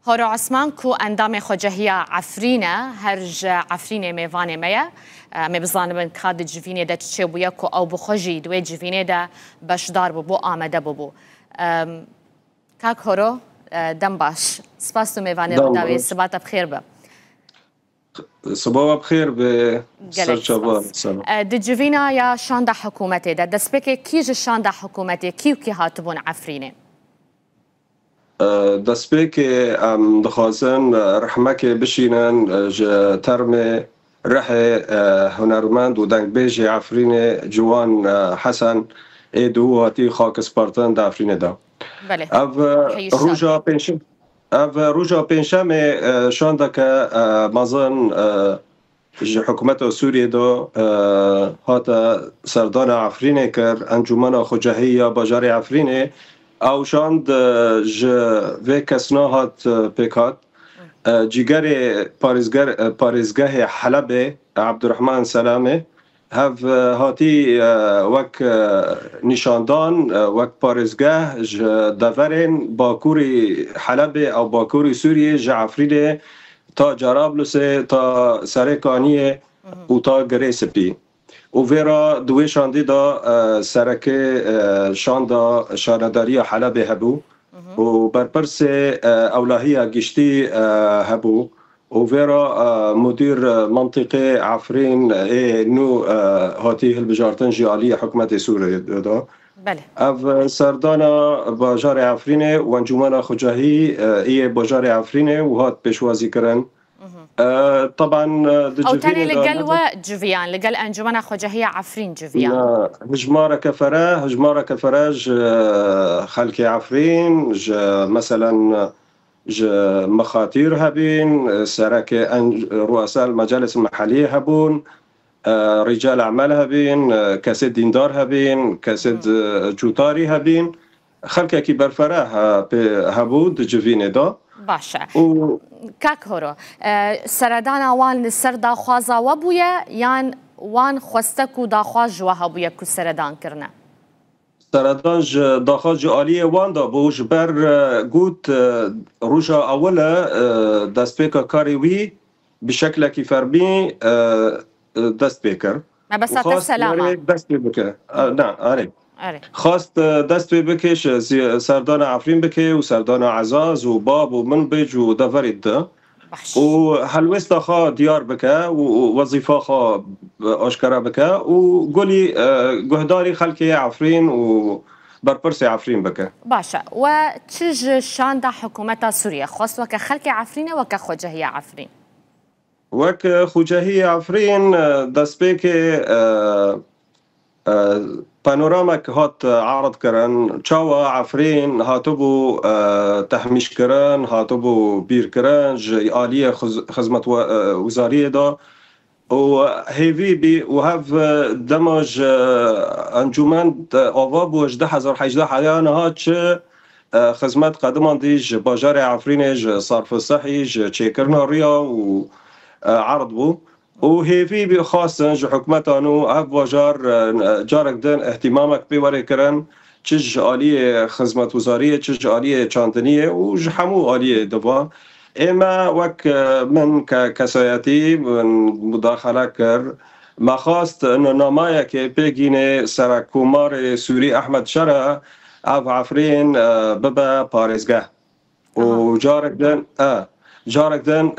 هورو عثمان کو اندام خوجهیا عفرینه هرج عفرینه میوانه میا مبزانبن کاد جوینه ده چه بویا کو او بخوجی دوی جوینه ده بشدار بو آمده بو کاک هورو دم باش سپاس تو میوانه داوی سبات بخیر به صباح بخیر به سرچوان د جوینا یا شانده حکومتی ده دسپیک کیج شانده حکومتی کیو کی هاتبون عفرینه دەستپێک دەخوازن ڕحمەکێ بشینن تەرمێ ڕەحێ هونەرمەند و دەنگبێژی عفرینێ جوان حەسەن ئێدوو هاتی خاکسپارتن دەعفرینێدا ئەڤ ڕوژا پێنجشەمێ شان دەکە مەزن ji حکومeta Sûriyê hata serdana Efrînê kir encûmena xwecehiya bajarê Efrînê او شاند ج و کسنا هات پیکات جیگر پارێزگاه حلب عبدالرحمن سلامه هف هاتی وک نشاندان وک پارێزگاه ج دورین باکوری حلب او باکوری سوریه ج عفرینه تا جرابلس تا سرکانیه و تا گریسپی و ویرا دوی شاندی دا سرکه شاندا شانداری حلب هبو و برپرس اولاهی گشتی هبو و ویرا مدیر منطقه عفرین نو هاتی هلبجارتن جیالی حکومت سوریه دا او سردانا باجار عفرینه و انجمن خوجهی ای باجار عفرینه و هات پیشوازی کرن طبعا او تاني لقال وجفيان لقال انجمن خوجهية عفرين جفيان هجمارة كفراج خلق عفرين مثلا مخاطير هبين سرك رؤساء المجالس المحلية هبون رجال اعمال هبين كاسد ديندار هبين كاسد جوتاري هبين خلق كي برفراه هبود جفين دا باشه کاک هورو سردان وان سر داخوازا و بویا یان وان خواسته کو داخواز جوها بویا کو سردان کرنه سردان داخواز عالی وان دا بوش بر گوت روژا اوله دستپیکا کاری وی بشکل کی فرمی دستپیکر ما بس سلامه دستپیکر نه آره خواست دست بکش سردان عفرین بکه و سردان عزاز و باب و من بیج و دورید ده و حلوست خوا دیار بکه و وظیفه خوا آشکاره بکه و گلی گهداری خلک عفرین و برپرس عفرین بکه باشه و چج شانده حکومت سوریه خواست وکه خلک عفرین وکه خوجهی عفرین وکه خوجهی عفرین دست بکه پانورامک هات عرض کرن چاوا عفرین هاتبو تحمیش کرن هاتبو بیر کرن آلیه خدمت وزاریه دا و هیوی بی و هف دماج انجمن آوا بو 10018 حیان ها چه خدمت قدمان دیج باجار عفرین صرف صحی چیکرنا ریا و عرض بو و هیوی بی خاصن جو حکومتانو اف واجار جارک دن اهتمامک بیواره کرن چج آلیه خدمت وزاریه چج آلیه چاندنیه و همو آلیه دوا اما وک من کسایتی من مداخله کر ما خواست انه نامایه که پیگینه سرکومار سوری احمد شرع اف عفرین ببا پارێزگاه و جارك دن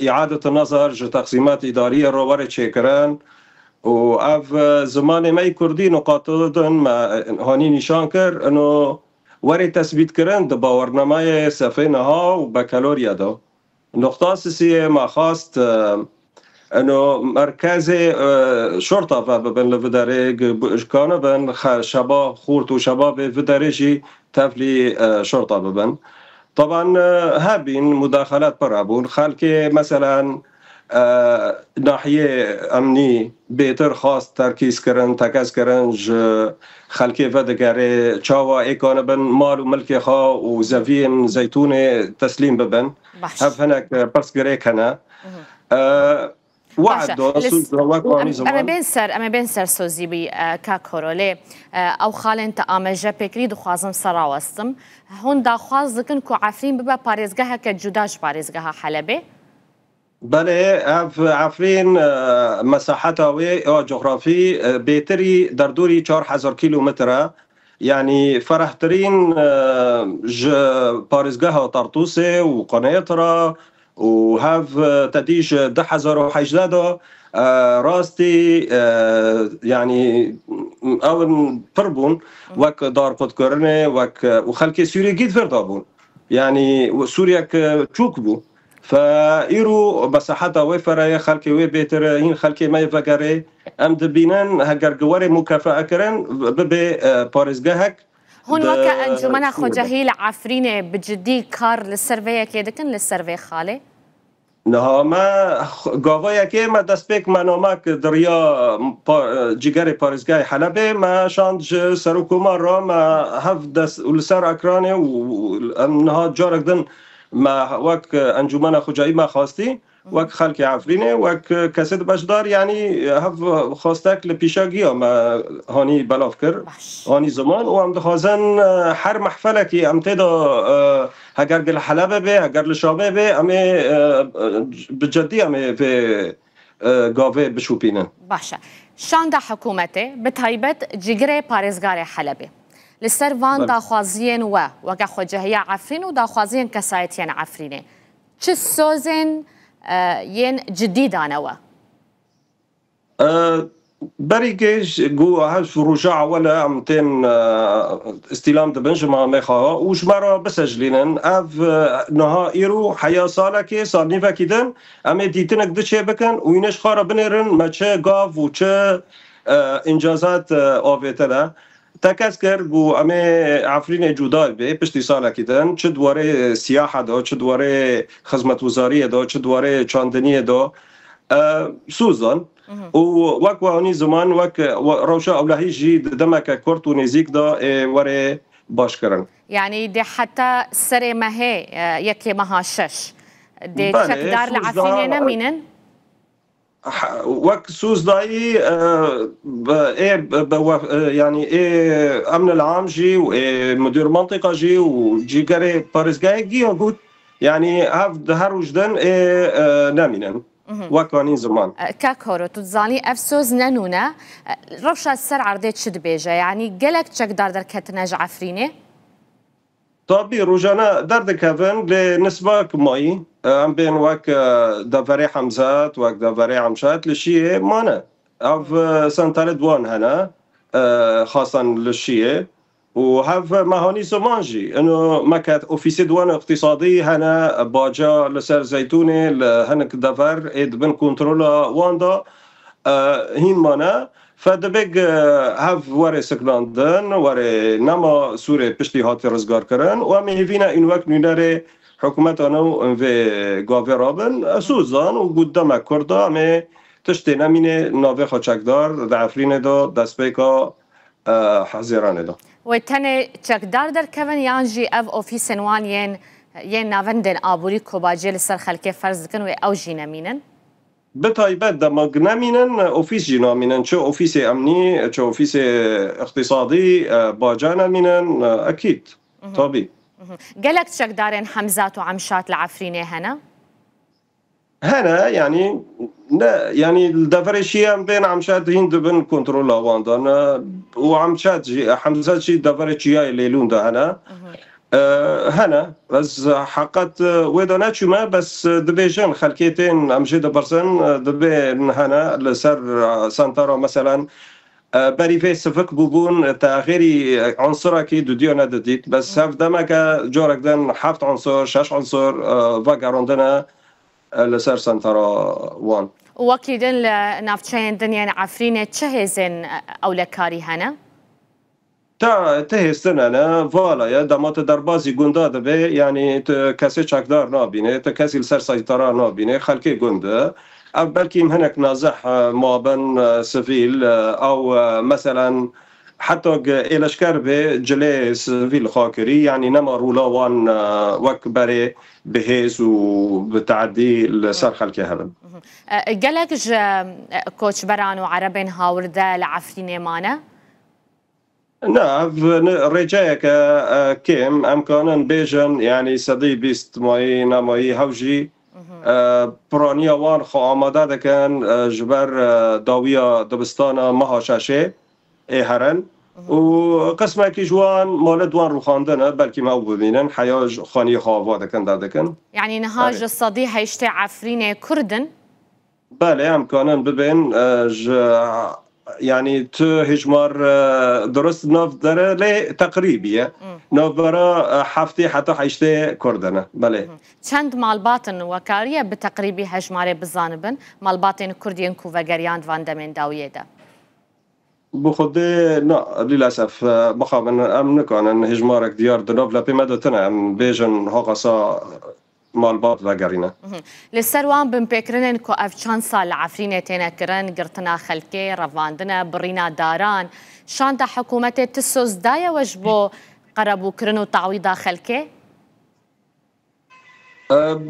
إعادة النظر جو تقسيمات إدارية روارة شكران و اف زمان ما كردي نقاط دن ما هاني نشان كر انه وري تثبيت كرن د باورنامه سفينها و بكالوريا دا نقطة أساسية ما خاست انه مركز شرطة ببن لفداريج كان بن شباب خورت و شباب فداريجي تفلي شرطة ببن طبعا هابين مداخلات برابون خلق مثلا ناحیه امنی بهتر خواست ترکیز کرن تکز کرن خلق ودگره چاوا ایکان بن مال و ملک خواه و زوین زیتون تسلیم ببن هف هنک پرس گره کنه وعد داسوز واکانی زمان اما بین سر سوزی بی که کرولی او خالن تا آمجه پکری دخوازم سراوستم هون داخواز دکن که عفرین ببا پارێزگەها که جداش پارێزگەها حلبه بله عفرین مساحت او جغرافی بهتری در دوری 4000 کیلومتره يعني فرحترين بارزقها طرطوسة وقنيطرة وهاف تديج 10,000 راستي يعني او فربون وك دار قدكرنه وخلكي سوريا جيد فردابون يعني سوريا تشوك بو فايرو مساحتها وفره خلكي وي بيتر هين خلكي ما يفكري ام دبينن هجر جواري مكافاه كرن ببي بارزقهك هون وكا انجمنا خجهيل عفرينه بجدي كار للسيرفي كيدكن للسيرفي خالي نه ما گاوایی که ما دست بک منامک دریا جگر پارزگاه حلبه ما شاند سرکومار را ما هفت دست ولسر اکرانه و نها جارک دن ما وک انجمن خجایی ما خواستی وک خلق عفرینه وک کسی بشدار یعنی هف خواستک لپیشاگی ما هانی بلاف کر هانی زمان و هم دخوازن هر محفله که امتدا اگر گل حلبه به اگر لشابه به امی بجدی امی به گاوه بشوپینن باشه شانده حکومته به تایبت جگره پارزگار حلبه لسر وان داخوازین و وگه خوجهی عفرین و داخوازین کسایتین عفرینه چه سوزن ين جديد أنا بريكش جو هاش رجع ولا عمتين استلام دبنجما مخا وش مرة بسجلين اف نها ايرو حيا سالكي صار نيفا كيدن اما ديتنك دشي بكن وينش خارا بنيرن ما تشي قاف وتشي انجازات اوفيتلا تكسكر جو امي عفرين جودال به پشتی سالا کیدن چه دواره سیاحه دا چه دواره خدمت وزاریه دا چه دواره چاندنیه دا سوزان و وک وانی زمان وک روشا اولهی جی دمک کورت و نزیک دا وره باش کرن يعني دي حتى سري ما هي يكي ما شش دي شكدار العفرين نمينن وك سوز داي يعني امن العام جي ومدير منطقه جي وجي كاري باريزغاي جي قلت يعني هر وجدان نامينا وكانين زمان كاكورو تزاني افسوز نانونا روشا السر عرضيت شد بيجا يعني قالك تشك دار كتناج عفرينه طبي روجانا درد كافن لنسبة ماي ام بين وك دافري حمزات وك دافري عمشات لشيء مانا اف سنتال دوان هنا خاصة للشيء وهاف مهاني سمانجي انه ما كانت اوفيسي دوان اقتصادي هنا باجا لسر زيتوني هنك دافر اد بن كنترولا واندا هين مانا فدبگ هف وره سکلاندن وره نما سوره پشتی هاتی رزگار کرن و امی هفینا این وقت نونره حکومت آنو و گاوه رابن اسوزان و گودم کرده امی تشتی نمینه ناوه خاچکدار دعفرین دا دست بیکا حضیران دا و تنه چکدار در کون یانجی او اوفیس نوان ین ناوندن آبوری کباجه لسر خلکه فرض کن و او جی نمینن بتايبات دمج نامينن اوفيس جي نامينن شو اوفيس امني شو اوفيس اقتصادي باجانا مينن اكيد طبي قالك تشك دارين حمزات وعمشات العفرينه هنا يعني لا يعني الدفرشيه بين عمشات هند بن كنترول واندان وعمشات جي حمزات شي دفرشيه الليلون ده هنا بس حقت ويدانا شما بس دبيجن خلكيتين امجد برسن دبين هنا لسر سانتارا مثلا بريفي سفك بوبون تاخيري عنصر اكيد ديونا دديت بس هف دمك جورك دن حفت عنصر شش عنصر فاقاروندنا لسر سانتارا وان وكيدن لنافتشين دنيا عفرينه تشهزن اولكاري هنا تهستن انا فوالا یا دمات دربازی گنده دبه یعنی کسی چکدار نابینه تا کسی لسر سایتارا نابینه خلکی گنده او بلکه هنک نازح مابن سفیل او مثلا حتى إلشكر به جلس في الخاكري يعني نما رولا وان وكبري بهيز وبتعدي السر خلكي هبن. قالك كوتش بران وعربين هاوردا لعفريني مانا؟ نعم رجايك كيم أمكانا بيجن يعني صدي بيست ماي نماي هوجي برانيا وان خو آماده دكن جبر داوية دبستانا مهاشاشه هرن وقسمه کی جوان مال دوان رو خواندنه بلکه ما ببینن حیاج خانی خواوا دکن دکن يعني نهاج الصدي هيشتي عفرينه كردن بله امکانن ببین يعني تو هجمار درست ناف داره لی تقریبیه ناف برا هفته حتی هشته کردنه بله چند مالباتن وکاریه بتقریبی هجماره بزانبن مالباتن کردین کو وگریاند واندمین داویه ده بخوده نه للأسف بخوام ام نکنن هجمارك ديار دنوب لبي مدتنا ام بيجن هاقصا مالبات وگرینه لسروان بمبكرنن كو افچان سال عفرينه تينا كرن قرتنا خلكي رواندنا برينا داران شانتا حكومته تسوز دايا وجبو قربو كرنو تعويضا خلكي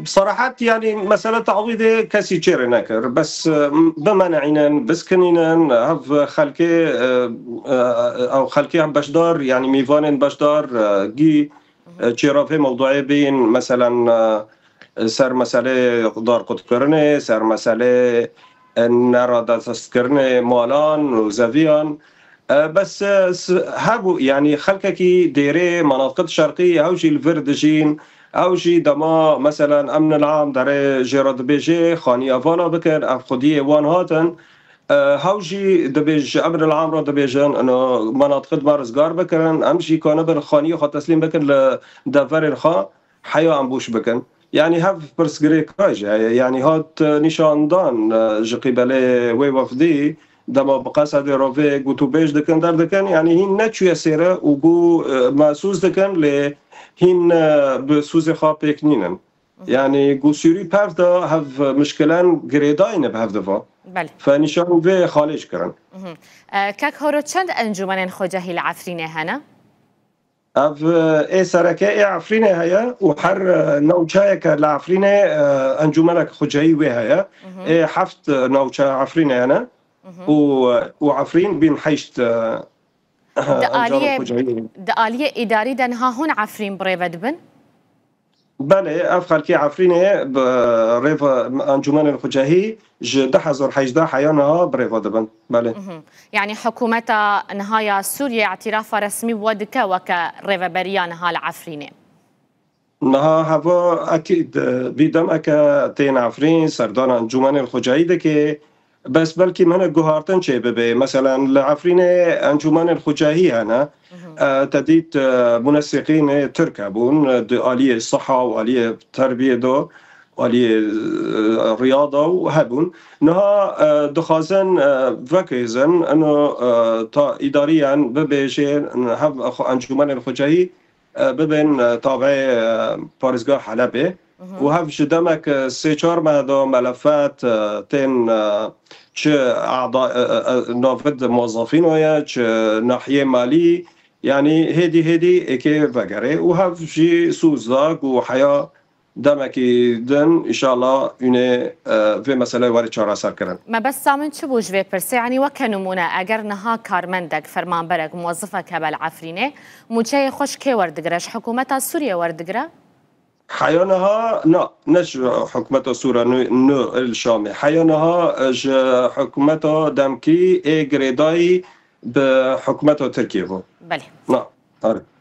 بصراحة يعني مسألة تعويض كاسي تشيري ناكر بس بمنعنا بس كنينا هف خلكي او خلكي هم بشدار يعني ميفانين بشدار جي تشيرافي موضوعي بين مثلا سر مسألة دار قد كرني سر مسألة نرادة تذكرني مالان وزافيان بس هابو يعني خلكي ديري مناطق شرقية هوجي الفردجين اوجي دما مثلا امن العام داره جيراد بيجي خاني افالا بكر اف خديه وان هاتن هاوجي دبيج امن العام را دبيجن انه مناطق مارزگار بكرن امشي كانوا بالخانيه خا تسليم بكن لدفر الخا حيا امبوش بكن يعني هاف برسغري كاج يعني هات نشاندان جقبله وي وفدي دما بقصد روفي گوتو بيج دكن در دكن يعني هي نتشو سيره وگو محسوس دكن ل هين بسوز خواب يكنينن يعني قوسيري بافدا هف مشكلان قريداين بهفدفا بله فنشان في خالج كرن كاك هورو چند انجمن خوجهي العفرينه هنا اف اي سركه عفرينه هيا وحر نوچايك العفرينه انجمنك خوجهي وي هيا اي حفت نوچا عفرينه هنا وعفرين بين حيشت دآلية إداري دنها هون عفرين بريفد بن؟ بله افخر كي عفرينه بريفا انجمن الخجاهي جده حزر حيجده حيانها بريفا دبن بله يعني حكومة نهاية سوريا اعتراف رسمي ودك وكريفا بريان هال عفرينه نها هوا اكيد بيدم اكا تين عفرين سردان انجمن الخجاهي دكي بس بلكي من جوهارتن شيء ببي مثلا لعفرينه انجمن الخجاهي هنا تديت منسقين تركبون آلية الصحة وآلية التربية دو وآلية الرياضة وهبون نها دخازن فكيزن انه تا اداريا ببيجين هب انجمن الخجاهي ببين تابع بارزگاه حلبه وهف جدمك سه چهار مهدا ملفات تين چه اعضاء نافذ موظفين ويا چه ناحية مالي يعني هدي اكي وغيره وهف شي سوزاك وحياة دمكي دن ان شاء الله une في مسألة وارد چارا سر كرن ما بس سامن چه بوش في برسي يعني وكنمونه اگر نها کارمندك فرمانبرك موظفك بالعفرينه موچه خوش كي وردگرش حكومة سوريا وردگره حيانها لا نش حكومة سوريا نو الشامي حيانها حكومة دمكي اي جريداي بحكومة تركيا بله لا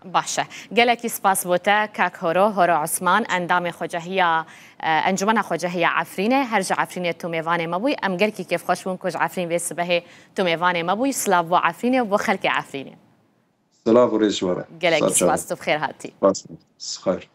باشه گلکی سپاس بوده کاک هورو عثمان اندام خوجهیا انجمن خوجهیا عفرینه هرج عفرینه تو میوان مبوی ام گلکی کیف خوش بون کج عفرین ویس به تو میوان مبوی سلاو و عفرینه و خلق عفرینه سلاو وريش ورا گلکی سپاس تو بخیر هاتی خير